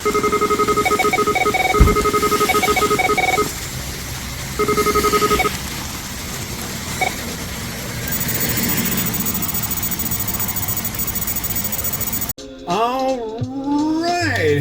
Alright,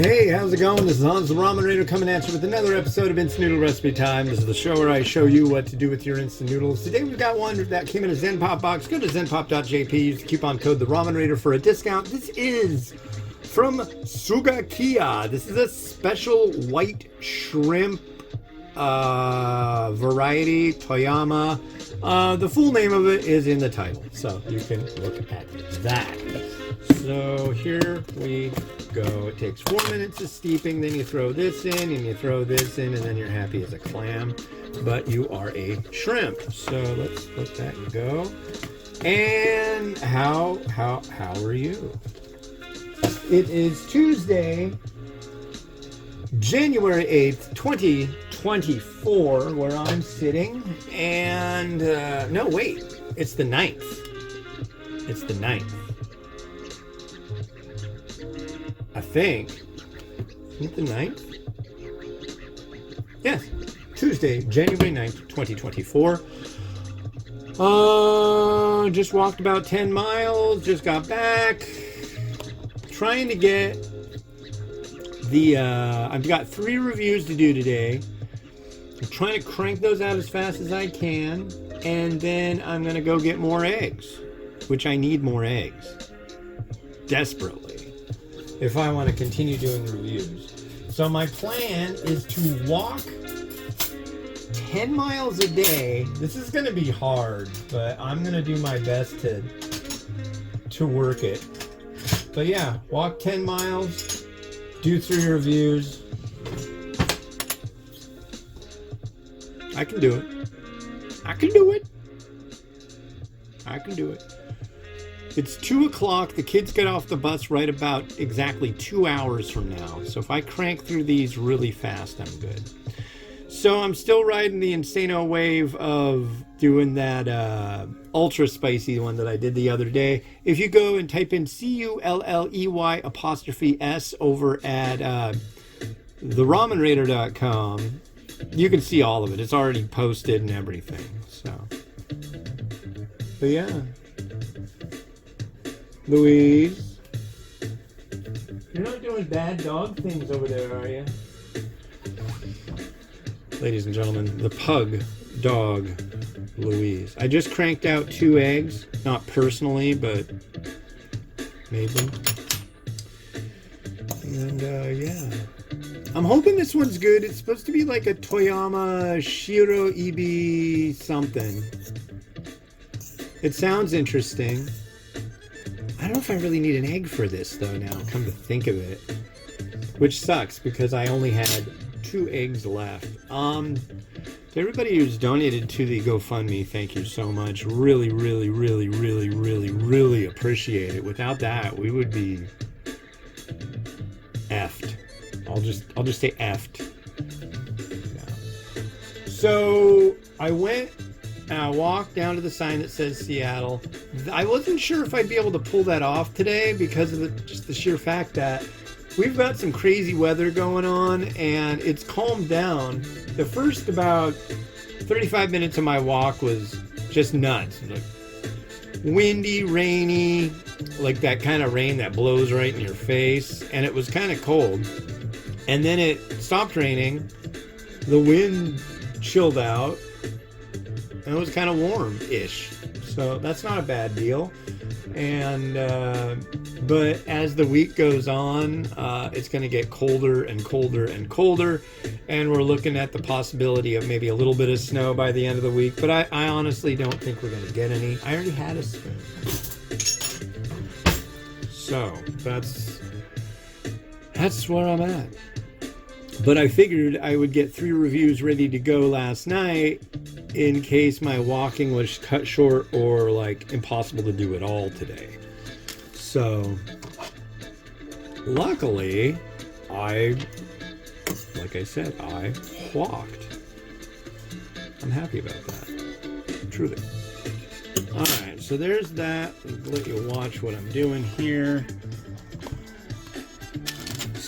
hey, how's it going? This is Hans the Ramen Raider coming at you with another episode of Instant Noodle Recipe Time. This is the show where I show you what to do with your instant noodles. Today we've got one that came in a Zen Pop box. Go to zenpop.jp, use the coupon code the Ramen Raider for a discount. This is from Sugakiya. This is a special white shrimp variety, Toyama. The full name of it is in the title, so you can look at that. So here we go. It takes 4 minutes of steeping, then you throw this in, and you throw this in, and then you're happy as a clam. But you are a shrimp. So let's let that go. And how are you? It is Tuesday, January 8th, 2024, where I'm sitting, and no, wait, it's the 9th. It's the 9th. I think. Isn't it the 9th? Yes. Tuesday, January 9th, 2024. Just walked about 10 miles. Just got back. Trying to get the... I've got 3 reviews to do today. I'm trying to crank those out as fast as I can. And then I'm going to go get more eggs. Which I need more eggs. Desperately. If I want to continue doing the reviews. So my plan is to walk 10 miles a day. This is going to be hard, but I'm going to do my best to work it. But yeah, walk 10 miles, do 3 reviews. I can do it. I can do it. I can do it. It's 2 o'clock. The kids get off the bus right about exactly 2 hours from now. So if I crank through these really fast, I'm good. So I'm still riding the Insano wave of doing that ultra spicy one that I did the other day. If you go and type in CULLEY_S over at theramenraider.com, you can see all of it. It's already posted and everything. So, but yeah. Louise, you're not doing bad dog things over there, are you? Ladies and gentlemen, the pug dog, Louise. I just cranked out 2 eggs, not personally, but made them. And yeah, I'm hoping this one's good. It's supposed to be like a Toyama Shiro EB something. It sounds interesting. I don't know if I really need an egg for this, though, now, come to think of it. Which sucks, because I only had 2 eggs left. To everybody who's donated to the GoFundMe, thank you so much. Really, really, really, really, really, really appreciate it. Without that, we would be effed. I'll just say effed. Yeah. So, I went... I walked down to the sign that says Seattle. I wasn't sure if I'd be able to pull that off today because of just the sheer fact that we've got some crazy weather going on and it's calmed down. The first about 35 minutes of my walk was just nuts. Like windy, rainy, like that kind of rain that blows right in your face, and it was kind of cold. And then it stopped raining. The wind chilled out. And it was kind of warm-ish, so that's not a bad deal. And but as the week goes on, it's going to get colder and colder and colder, and we're looking at the possibility of maybe a little bit of snow by the end of the week. But I honestly don't think we're going to get any. I already had a spoon, so that's where I'm at. But I figured I would get 3 reviews ready to go last night in case my walking was cut short or like impossible to do at all today. So luckily like I said, I walked. I'm happy about that. Truly. Alright, so there's that. I'll let you watch what I'm doing here.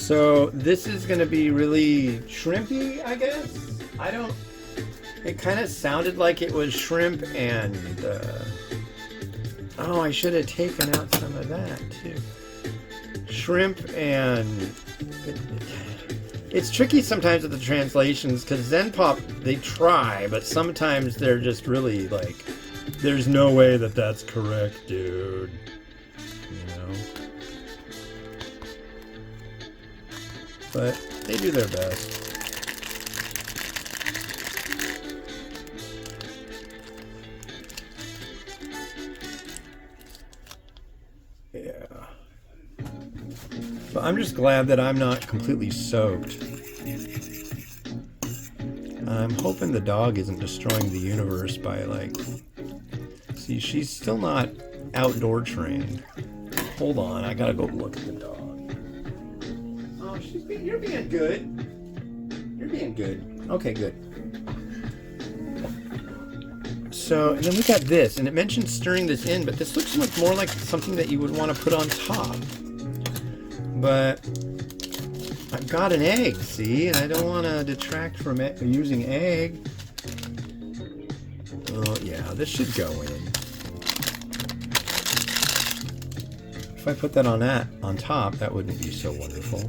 So this is going to be really shrimpy, I guess. I don't... It kind of sounded like it was shrimp and... Oh, I should have taken out some of that, too. Shrimp and... It's tricky sometimes with the translations, because Zen Pop, they try, but sometimes they're just really like, there's no way that that's correct, dude. You know? But they do their best. Yeah. But I'm just glad that I'm not completely soaked. I'm hoping the dog isn't destroying the universe by, like... See, she's still not outdoor trained. Hold on, I gotta go look at the dog. Oh, you're being good. You're being good. Okay, good. So, and then we got this, and it mentions stirring this in, but this looks much more like something that you would want to put on top. But I've got an egg, see, and I don't want to detract from it using egg. Oh, yeah, this should go in. If I put that on top, that wouldn't be so wonderful.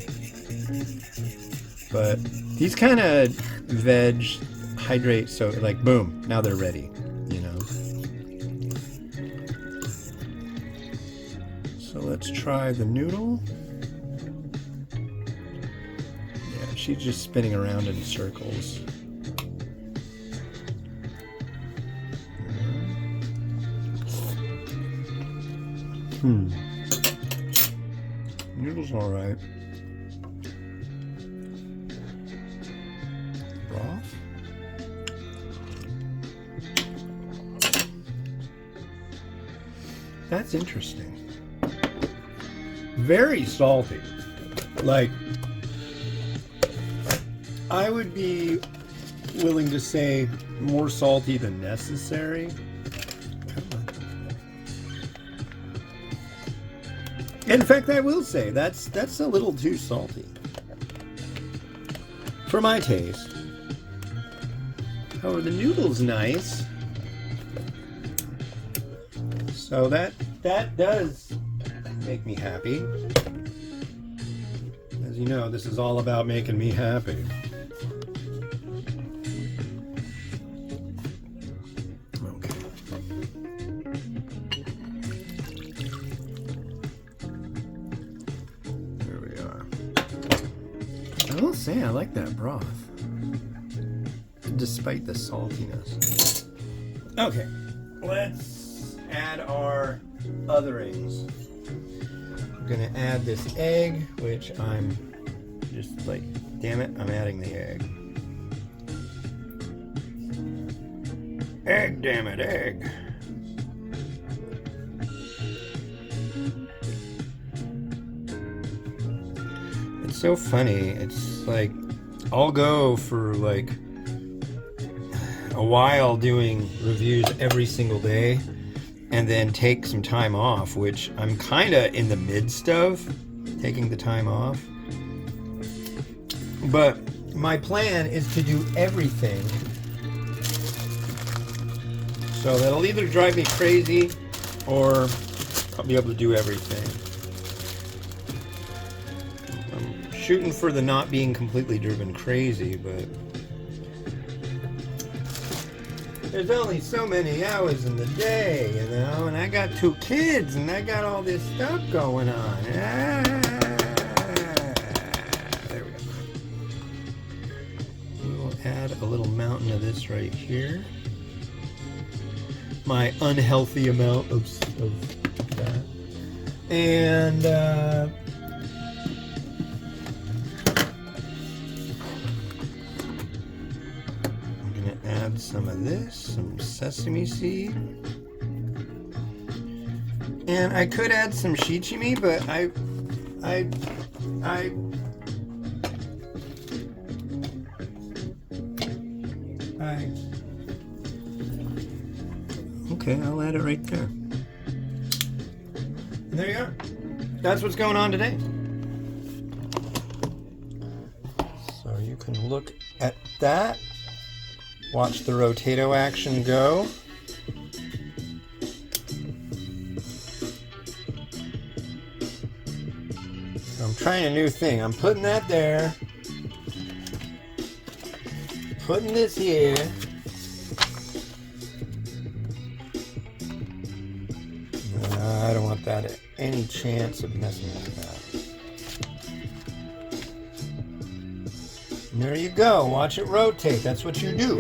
But these kind of veg hydrate, so like, boom, now they're ready, you know. So let's try the noodle. She's just spinning around in circles. Noodle's alright. Broth? That's interesting. Very salty. Like, I would be willing to say more salty than necessary. In fact, I will say that's a little too salty for my taste. Oh, the noodle's nice. So that does make me happy. As you know, this is all about making me happy. I like that broth, despite the saltiness. Okay, let's add our otherings. I'm gonna add this egg, which I'm just like, damn it, I'm adding the egg. Egg, damn it, egg. It's so funny. It's like I'll go for like a while doing reviews every single day and then take some time off, which I'm kind of in the midst of taking the time off. But my plan is to do everything. So that'll either drive me crazy or I'll be able to do everything. I'm shooting for the not being completely driven crazy, but there's only so many hours in the day, you know, and I got 2 kids and I got all this stuff going on. There we go. We will add a little mountain of this right here. My unhealthy amount of that. And I'm gonna add some of this, some sesame seed. And I could add some shichimi, but okay, I'll add it right there. And there you are. That's what's going on today. can look at that. Watch the rotato action go. So I'm trying a new thing. I'm putting that there. Putting this here. I don't want that at any chance of messing with that. And there you go. Watch it rotate. That's what you do.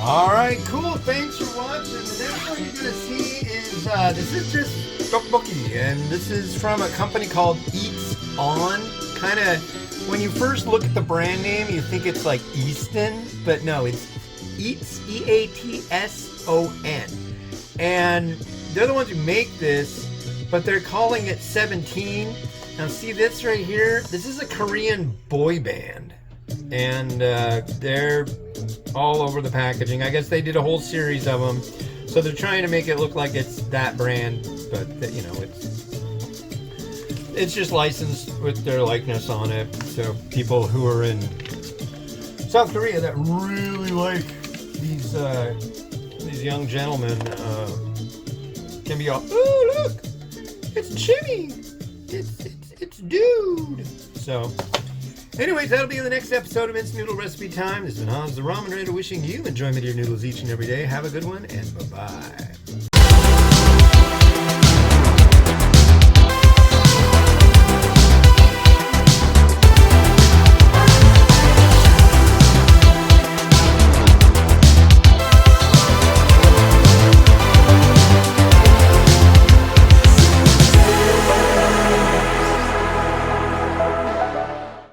Alright, cool. Thanks for watching. The next one you're going to see is, this is just tteokbokki, and this is from a company called Eats On. Kind of, when you first look at the brand name, you think it's like Easton, but no, it's Eats, E-A-T-S-O-N. And they're the ones who make this, but they're calling it 17. Now see this right here? This is a Korean boy band. And they're all over the packaging. I guess they did a whole series of them, so they're trying to make it look like it's that brand, but you know, it's just licensed with their likeness on it. So people who are in South Korea that really like these young gentlemen can be all, oh look, it's Jimmy, it's dude. So. Anyways, that'll be in the next episode of Instant Noodle Recipe Time. This is Hans the Ramen Raider wishing you enjoyment of your noodles each and every day. Have a good one, and bye-bye.